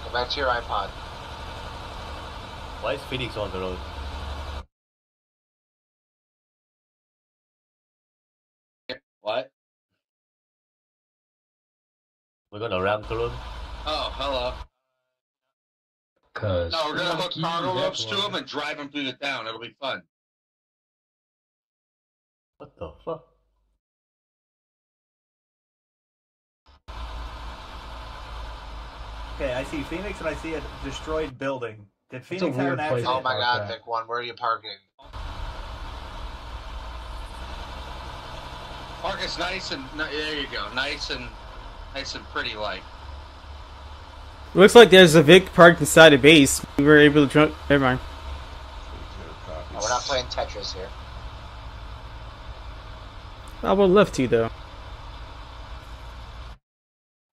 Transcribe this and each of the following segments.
Go back to your iPod. Why is Phoenix on the road? What? We're gonna ram through him. Oh, hello. Cause no, we're gonna hook cargo ropes to him and drive him through the town. It'll be fun. What the fuck? Okay, I see Phoenix and I see a destroyed building. Did It's a Phoenix have weird an place accident? Oh my god, that. Vic One, where are you parking? Park is nice and there you go, nice and pretty like. Looks like there's a Vic parked inside a base. We were able to jump. Never mind. Oh, we're not playing Tetris here. I would love to though.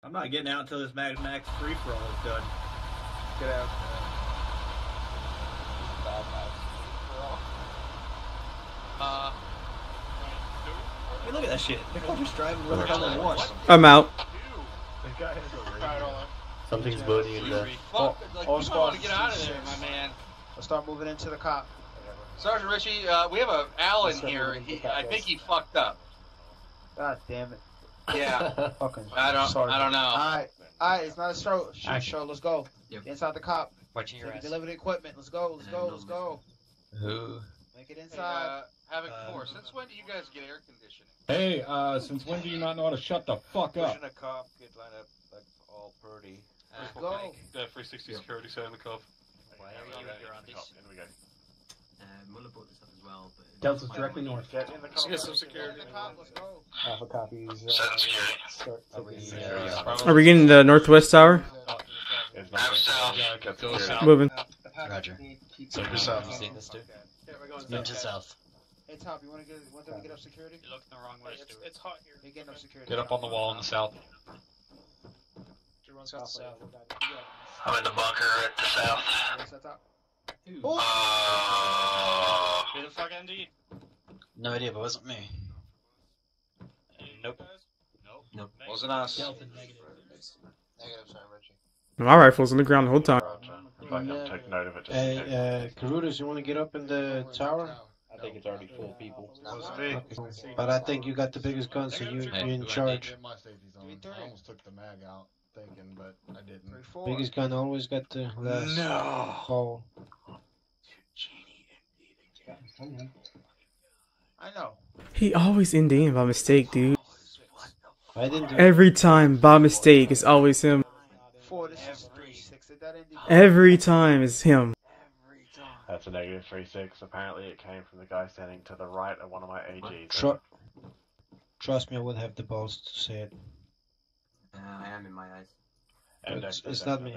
I'm not getting out until this Mad Max free for all is done. Get out. Hey, look at that shit. They're just driving where the hell they want. I'm out. Something's burning in there. Fuck, like, you might want to get out of there, my man. Let's start moving into the cop. Sergeant Richie, we have a Alan here. I think he fucked up. God damn it. Yeah. Fucking. I don't know. Alright, it's not a show. Let's go. Yep. Inside the cop. Watching your ass. Deliver the equipment. Let's go. Let's go. Who? Make it inside. Havoc 4, since when do you guys get air conditioning? Hey, since when do you not know how to shut the fuck up? Pushing a cop, get lined up like all pretty. Let's go. 360 security set in the cuff. Why are you on this? Muller brought this up as well, but... Delta's directly north. Let's get some security. Let's go. Alpha copies. Are we getting the northwest tower? Moving. Roger. So you're south. You seeing this too? Move to south. Hey Top, you want to get up security? You're looking the wrong way, it's hot here. You're getting up security. Get up on the wall in the south. South. I'm in the bunker at the south. Who the fuck indeed? No idea, but it wasn't me. Nope. Nope. Wasn't us. Negative, sorry, Richie. My rifle's on the ground the whole time. Take note of it. Hey, Karudas, you want to get up in the tower? I think it's already full of people. Okay. But I think you got the biggest gun, so you're in charge. I almost took the mag out thinking, but I didn't. Biggest gun always got the last call. I know. He always in the end by mistake, dude. I didn't do Every time by mistake, it's always him. 4, this is 3-6. Did that indicate? Every time it's him. That's a -36. Apparently it came from the guy standing to the right of one of my AGs. Trust me, I would have the balls to say it. I am in my eyes. It's not me.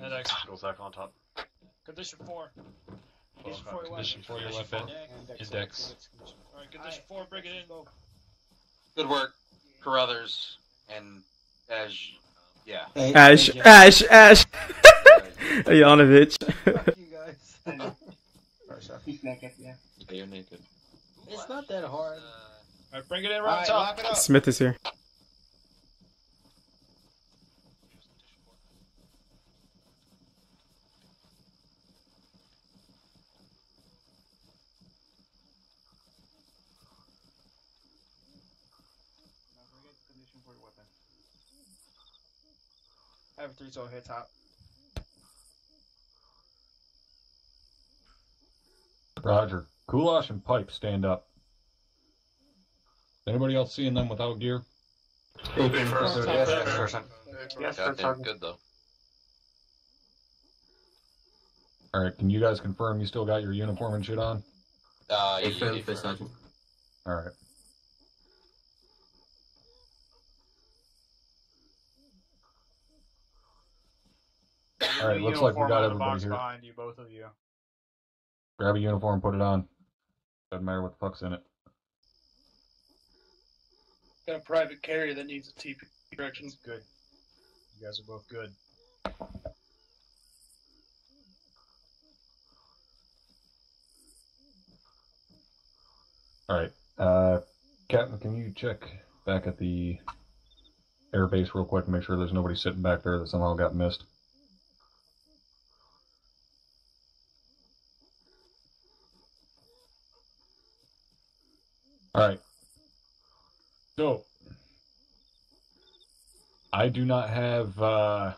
Index. Go circle on top. Condition 4. Condition for your weapon. Index. Alright, condition 4, bring it in. Good work, Carruthers and yeah. Hey, Ash. Janovich. Fuck you guys. Yeah, you're naked. It's not that hard. Alright, bring it in Alright, lock it up. Smith is here. I have 3 over here, Top. Roger. Kulash and Pipe, stand up. Anybody else seeing them without gear? Yes, good though. Alright, can you guys confirm you still got your uniform and shit on? Sergeant. Alright. Alright, looks like we got everybody here. Behind you, both of you. Grab a uniform, put it on. Doesn't matter what the fuck's in it. Got a private carrier that needs a TP directions. Good. You guys are both good. Alright, Captain, can you check back at the airbase real quick and make sure there's nobody sitting back there that somehow got missed. Alright. So, I do not have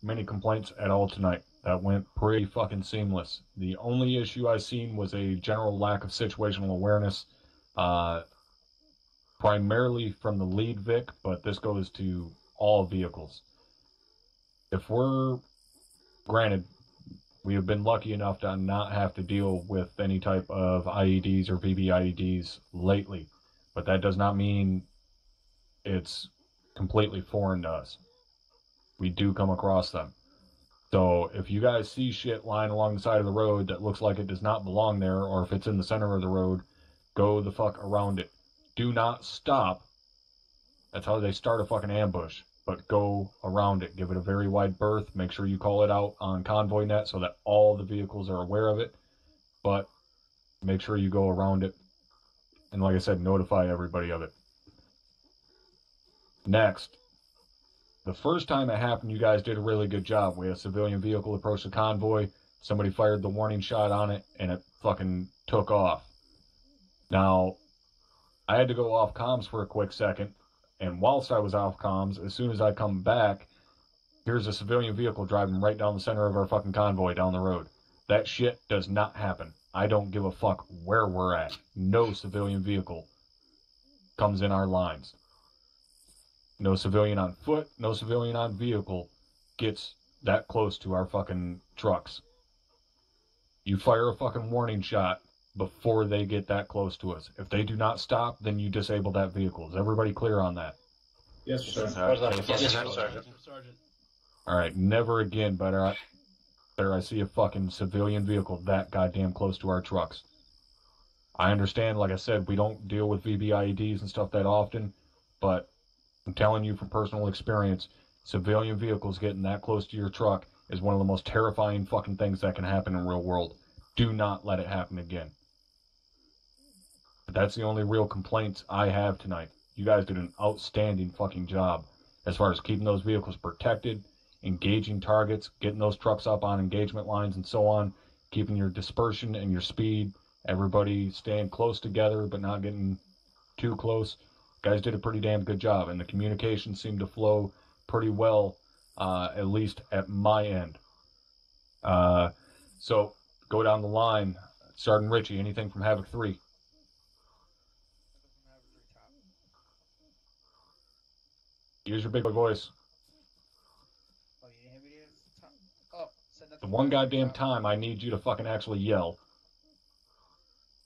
many complaints at all tonight. That went pretty fucking seamless. The only issue I seen was a general lack of situational awareness, primarily from the lead Vic, but this goes to all vehicles. If we're, granted, we have been lucky enough to not have to deal with any type of IEDs or VBIEDs lately, but that does not mean it's completely foreign to us. We do come across them. So if you guys see shit lying along the side of the road that looks like it does not belong there, or if it's in the center of the road, go the fuck around it. Do not stop. That's how they start a fucking ambush. But go around it. Give it a very wide berth. Make sure you call it out on convoy net so that all the vehicles are aware of it. But make sure you go around it. And like I said, notify everybody of it. Next. The first time it happened, you guys did a really good job. We had a civilian vehicle approach the convoy. Somebody fired the warning shot on it, and it fucking took off. Now, I had to go off comms for a quick second, and whilst I was off comms, as soon as I come back, here's a civilian vehicle driving right down the center of our fucking convoy down the road. That shit does not happen. I don't give a fuck where we're at. No civilian vehicle comes in our lines. No civilian on foot, no civilian on vehicle gets that close to our fucking trucks. You fire a fucking warning shot before they get that close to us. If they do not stop, then you disable that vehicle. Is everybody clear on that? Yes, sir. Yes, sir. Sergeant. Alright, never again better I see a fucking civilian vehicle that goddamn close to our trucks. I understand, like I said, we don't deal with VBIEDs and stuff that often, but I'm telling you from personal experience, civilian vehicles getting that close to your truck is one of the most terrifying fucking things that can happen in real world. Do not let it happen again. But that's the only real complaints I have tonight. You guys did an outstanding fucking job as far as keeping those vehicles protected, engaging targets, getting those trucks up on engagement lines and so on, keeping your dispersion and your speed, everybody staying close together but not getting too close. Guys did a pretty damn good job, and the communication seemed to flow pretty well, at least at my end. So, go down the line. Sergeant Ritchie, anything from Havoc 3? Use your big boy voice. The one goddamn time I need you to fucking actually yell.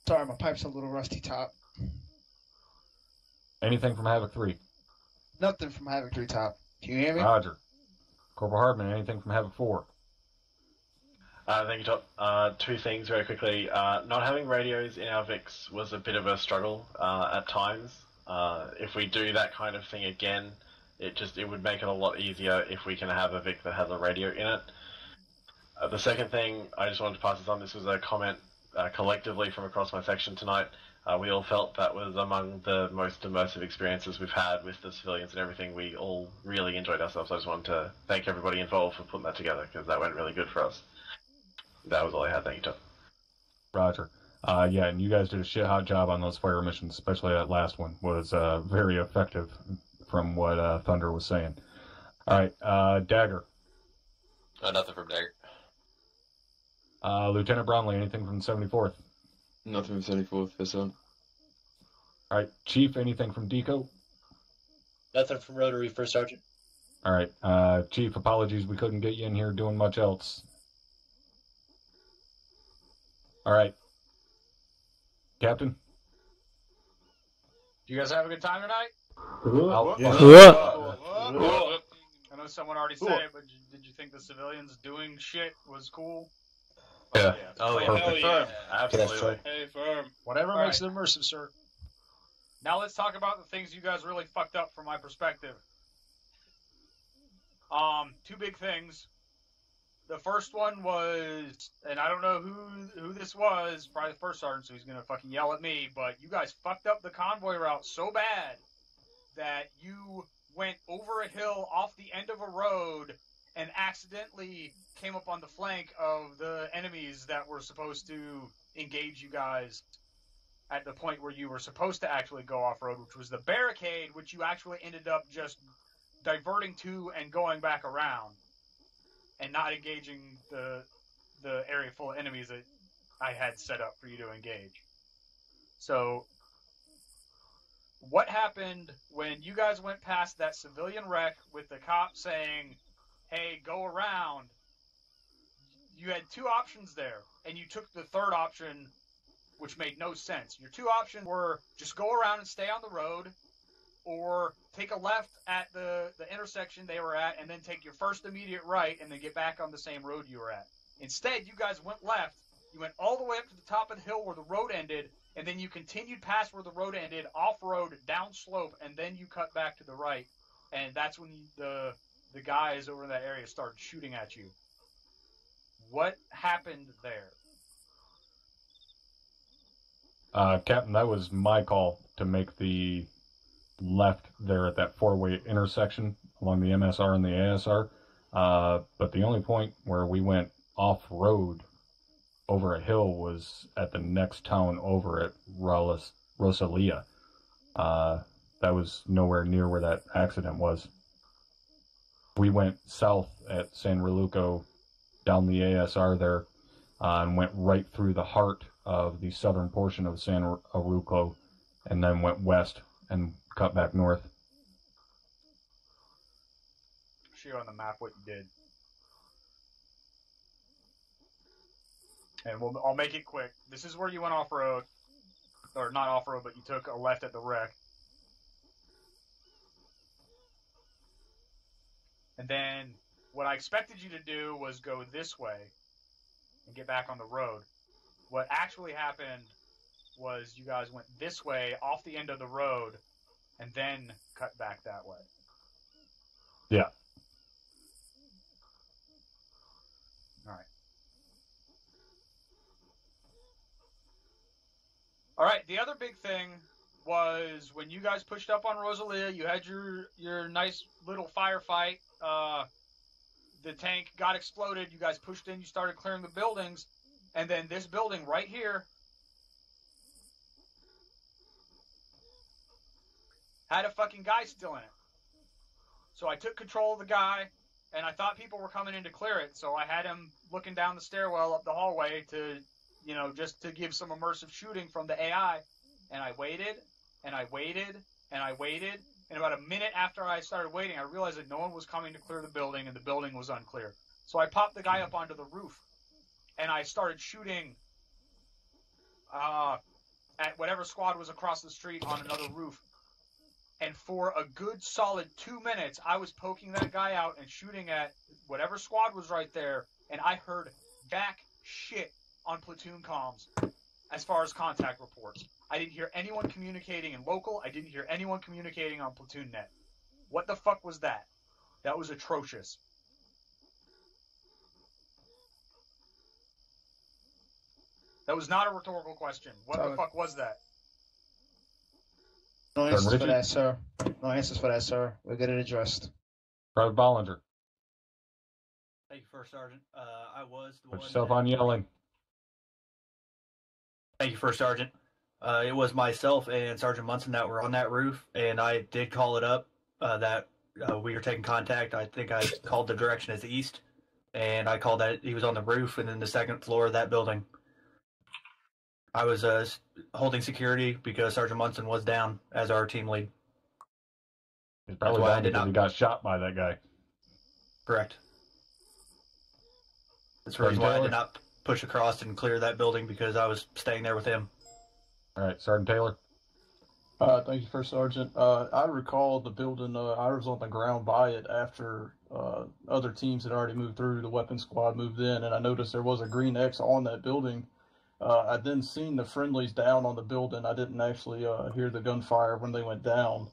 Sorry, my pipe's a little rusty, Top. Anything from Havoc 3? Nothing from Havoc 3, Top. Can you hear me? Roger. Corporal Hardman, anything from Havoc 4? Thank you, Top. Two things very quickly. Not having radios in our VICs was a bit of a struggle at times. If we do that kind of thing again, it would make it a lot easier if we can have a VIC that has a radio in it. The second thing, I just wanted to pass this on. This was a comment collectively from across my section tonight. We all felt that was among the most immersive experiences we've had with the civilians and everything. We all really enjoyed ourselves. I just wanted to thank everybody involved for putting that together, because that went really good for us. That was all I had. Thank you, Tom. Roger. Yeah, and you guys did a shit hot job on those fire missions, especially that last one was very effective from what Thunder was saying. Alright, Dagger. Nothing from Dagger. Lieutenant Brownlee, anything from the 74th? Nothing from 74th, this one. Alright, Chief, anything from Deco? Nothing from Rotary, First Sergeant. Alright, Chief, apologies we couldn't get you in here doing much else. Alright. Captain? Do you guys have a good time tonight? I know someone already said it, but did you think the civilians doing shit was cool? Yeah. Oh, yeah. Hell yeah. Absolutely. Hey, firm. Whatever makes it immersive, sir. Now let's talk about the things you guys really fucked up from my perspective. Two big things. The first one was, and I don't know who this was, probably the first sergeant, so he's gonna fucking yell at me, but you guys fucked up the convoy route so bad that you went over a hill off the end of a road and accidentally came up on the flank of the enemies that were supposed to engage you guys at the point where you were supposed to actually go off-road, which was the barricade, which you actually ended up just diverting to and going back around and not engaging the area full of enemies that I had set up for you to engage. So what happened when you guys went past that civilian wreck with the cop saying, hey, go around? You had two options there, and you took the third option, which made no sense. Your two options were just go around and stay on the road, or take a left at the intersection they were at, and then take your first immediate right, and then get back on the same road you were at. Instead, you guys went left. You went all the way up to the top of the hill where the road ended, and then you continued past where the road ended, off-road, down slope, and then you cut back to the right. And that's when the guys over in that area started shooting at you. What happened there? Captain, that was my call to make the left there at that four-way intersection along the MSR and the ASR. But the only point where we went off-road over a hill was at the next town over at Rosalia. That was nowhere near where that accident was. We went south at San Reluco, down the ASR there, and went right through the heart of the southern portion of San Reluco, and then went west and cut back north. Show you on the map what you did. And I'll make it quick. This is where you went off-road. Or not off-road, but you took a left at the wreck. And then what I expected you to do was go this way and get back on the road. What actually happened was you guys went this way off the end of the road and then cut back that way. Yeah. All right. All right, the other big thing was when you guys pushed up on Rosalia, you had your nice little firefight. The tank got exploded. You guys pushed in. You started clearing the buildings. And then this building right here had a fucking guy still in it. So I took control of the guy, and I thought people were coming in to clear it. So I had him looking down the stairwell up the hallway to, just to give some immersive shooting from the AI. And I waited, and I waited, and I waited. And about a minute after I started waiting, I realized that no one was coming to clear the building, and the building was unclear. So I popped the guy up onto the roof, and I started shooting at whatever squad was across the street on another roof. And for a good solid 2 minutes, I was poking that guy out and shooting at whatever squad was right there, and I heard jack shit on platoon comms as far as contact reports. I didn't hear anyone communicating in local. I didn't hear anyone communicating on platoon net. What the fuck was that? That was atrocious. That was not a rhetorical question. What the fuck was that? No answers for that, sir. No answers for that, sir. We'll get it addressed. Private Bollinger. Thank you, First Sergeant. I was the Put one. yourself on yelling. Thank you, First Sergeant. It was myself and Sergeant Munson that were on that roof, and I did call it up that we were taking contact. I think I called the direction as east, and I called that he was on the roof and then the second floor of that building. I was holding security because Sergeant Munson was down as our team lead. He's probably down because he got shot by that guy. Correct. That's the reason why I did not push across and clear that building, because I was staying there with him. All right, Sergeant Taylor. Thank you, First Sergeant. I recall the building, I was on the ground by it after other teams had already moved through, the weapons squad moved in, and I noticed there was a green X on that building. I then seen the friendlies down on the building. I didn't actually hear the gunfire when they went down.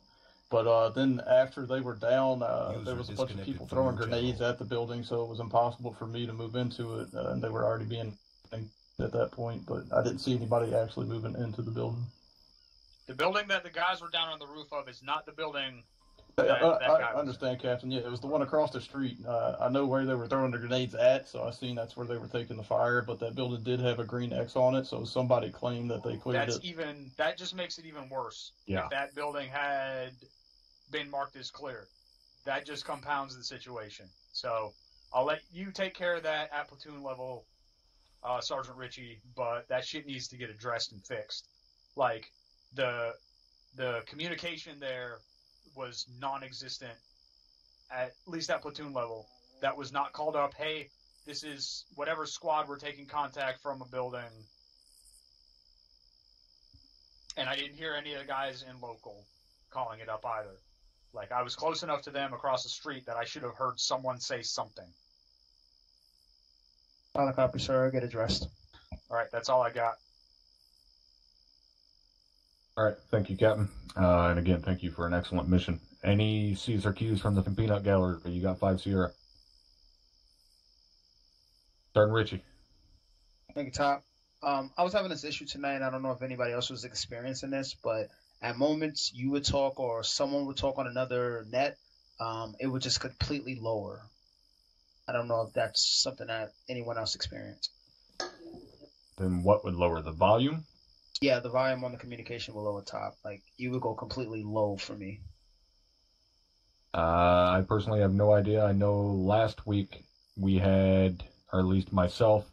But then after they were down, there was a bunch of people throwing grenades at the building, so it was impossible for me to move into it, and they were already being at that point, but I didn't see anybody actually moving into the building. The building that the guys were down on the roof of is not the building I understand, Captain. Yeah, it was the one across the street. I know where they were throwing the grenades at, so I seen that's where they were taking the fire. But that building did have a green X on it, so somebody claimed that they cleared it. That just makes it even worse. Yeah. If that building had been marked as clear, that just compounds the situation. So I'll let you take care of that at platoon level, Sergeant Ritchie. But that shit needs to get addressed and fixed. Like the communication there was non-existent, at least at platoon level. That was not called up, hey, this is whatever squad we're taking contact from a building. And I didn't hear any of the guys in local calling it up either. Like, I was close enough to them across the street that I should have heard someone say something. Solid copy, sir. I'll get addressed. All right, that's all I got. All right, thank you, Captain. And again, thank you for an excellent mission. Any C's or Q's from the Peanut Gallery? You got 5 Sierra. Sergeant Ritchie. Thank you, Top. I was having this issue tonight. I don't know if anybody else was experiencing this, but at moments you would talk or someone would talk on another net, it would just completely lower. I don't know if that's something that anyone else experienced. Then what would lower the volume? Yeah, the volume on the communication will lower top. Like, you would go completely low for me. I personally have no idea. I know last week we had, or at least myself,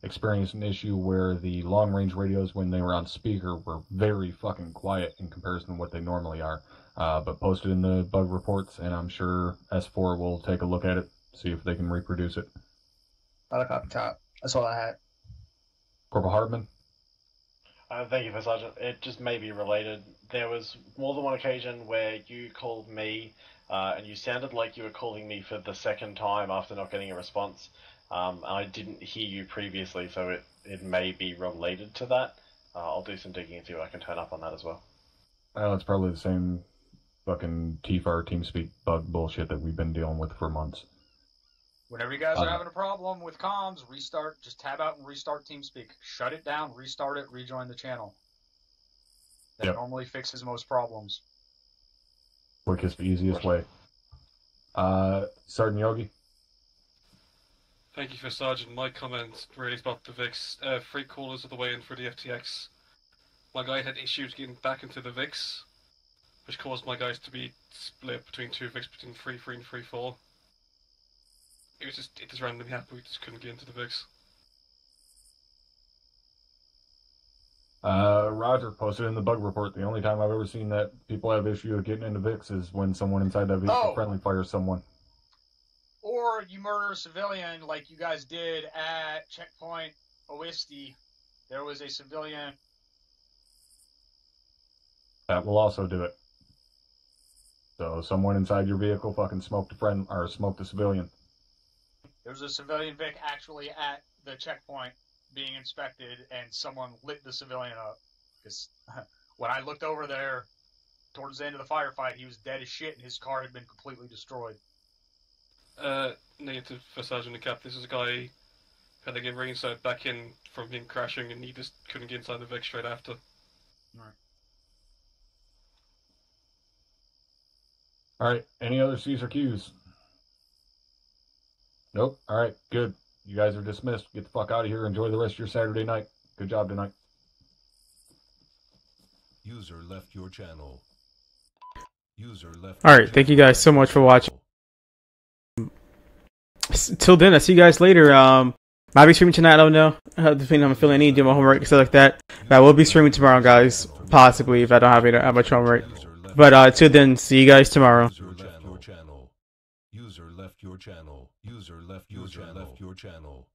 experienced an issue where the long-range radios, when they were on speaker, were very fucking quiet in comparison to what they normally are. But posted in the bug reports, and I'm sure S4 will take a look at it, see if they can reproduce it. Solid copy, Top. That's all I had. Corporal Hardman? Thank you, First Sergeant. It just may be related. There was more than one occasion where you called me, and you sounded like you were calling me for the second time after not getting a response. I didn't hear you previously, so it may be related to that. I'll do some digging and see what I can turn up on that as well. Well, it's probably the same fucking TFAR TeamSpeak bug bullshit that we've been dealing with for months. Whenever you guys are having a problem with comms, restart, just tab out and restart TeamSpeak. Shut it down, restart it, rejoin the channel. That normally fixes most problems. Quickest, easiest way. Sergeant Yogi? Thank you, First Sergeant. My comment really is about the VIX. Freight callers are the way in for the FTX. My guy had issues getting back into the VIX, which caused my guys to be split between 2 VIX, between 3-3 and 3-4. It just randomly happened, we just couldn't get into the VIX. Roger posted in the bug report, the only time I've ever seen that people have issue of getting into VIX is when someone inside that vehicle friendly fires someone. Or you murder a civilian like you guys did at Checkpoint Oisti. There was a civilian. That will also do it. So someone inside your vehicle fucking smoked a friend or smoked a civilian. There was a civilian Vic actually at the checkpoint being inspected, and someone lit the civilian up. Because when I looked over there towards the end of the firefight, he was dead as shit, and his car had been completely destroyed. Negative for Sergeant and Cap. This is a guy who had to get ringside back in from him crashing, and he just couldn't get inside the Vic straight after. Alright, any other C's or Q's? Nope. Alright, good. You guys are dismissed. Get the fuck out of here. Enjoy the rest of your Saturday night. Good job tonight. User left your channel. User left. Alright, thank you guys so much for watching. Till then, I'll see you guys later. I'll be streaming tonight, I don't know. Depending on how I'm feeling, I need to do my homework and stuff like that. But I will be streaming tomorrow, guys. Possibly, if I don't have much homework. But till then, see you guys tomorrow. User left your channel. User left your channel. User left your channel.